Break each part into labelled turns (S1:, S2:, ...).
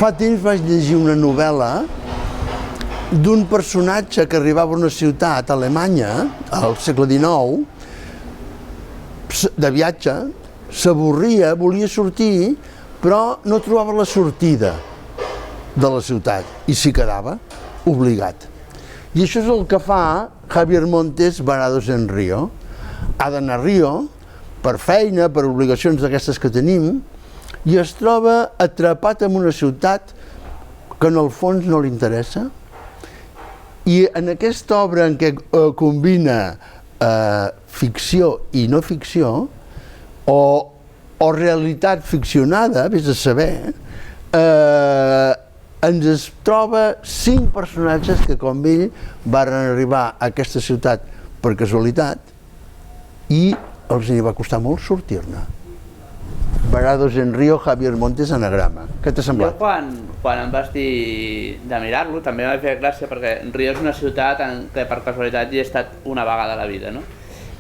S1: Fa temps vaig llegir una novel·la d'un personatge que arribava a una ciutat alemanya al segle XIX de viatge, s'avorria, volia sortir, però no trobava la sortida de la ciutat i s'hi quedava obligat. I això és el que fa Javier Montes Varados en Río. Ha d'anar a Rio per feina, per obligacions d'aquestes que tenim, i es troba atrapat en una ciutat que en el fons no li interessa. I en aquesta obra en què combina ficció i no ficció, o realitat ficcionada, vés a saber, ens es troba 5 personatges que, com ell, varen arribar a aquesta ciutat per casualitat i els hi va costar molt sortir-ne. Varados en Río, Javier Montes, anagrama. Què t'ha semblat?
S2: Jo quan em vas dir de mirar-lo també m'ha fet gràcia perquè Rio és una ciutat en què per casualitat hi he estat una vegada a la vida, no?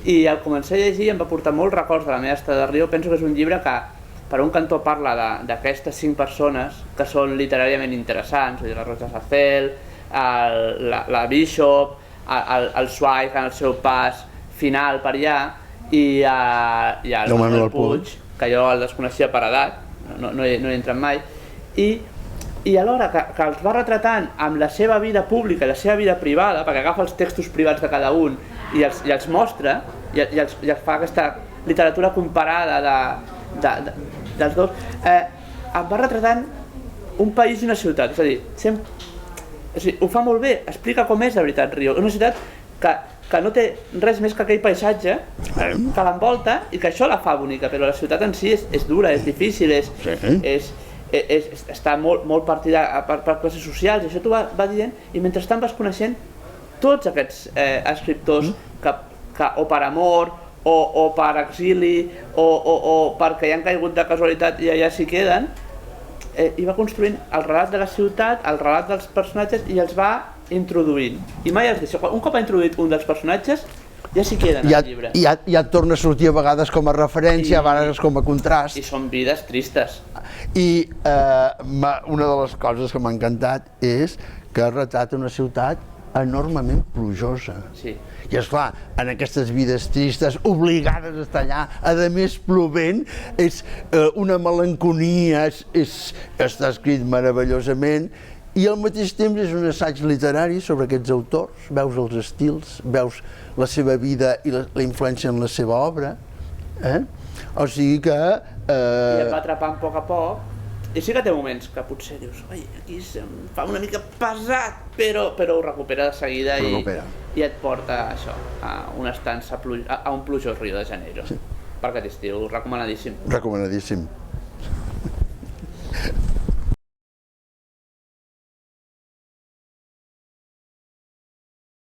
S2: I al començar a llegir em va portar molts records de la meva estada a Rio. Penso que és un llibre que per un cantó parla d'aquestes 5 persones que són literàriament interessants, la Rosa Sacel, la Bishop, el Zweig en el seu pas final per allà, i el Manuel Puig, que jo el desconeixia per edat, no hi he entrat mai, i alhora que els va retratant amb la seva vida pública i la seva vida privada, perquè agafa els textos privats de cada un i els mostra, i els fa aquesta literatura comparada dels dos, em va retratant un país i una ciutat, és a dir, ho fa molt bé, explica com és de veritat Rio, una ciutat que no té res més que aquell paisatge que l'envolta i que això la fa bonica, però la ciutat en si és dura, és difícil, està molt partida per classes socials, i això t'ho va dient, i mentrestant vas coneixent tots aquests escriptors que o per amor o per exili o perquè hi han caigut de casualitat i allà s'hi queden, i va construint el relat de la ciutat, el relat dels personatges, i els va introduint, i mai els deixa. Un cop ha introduït un dels personatges ja s'hi queden al llibre,
S1: ja et torna a sortir a vegades com a referència, a vegades com a contrast,
S2: i són vides tristes.
S1: I una de les coses que m'ha encantat és que retrata una ciutat enormement plujosa.
S2: Sí.
S1: I esclar, en aquestes vides tristes, obligades a estar allà, a més plovent, és una melanconia, està escrit meravellosament, i al mateix temps és un assaig literari sobre aquests autors, veus els estils, veus la seva vida i la influència en la seva obra, o sigui que...
S2: I et va atrapant a poc, i sí que té moments que potser dius, oi, aquí se'm fa una mica pesat, però ho recupera de seguida i et porta a això, a una estança, a un plujós Rio de Janeiro. Per aquest estiu, recomanadíssim.
S1: Recomanadíssim.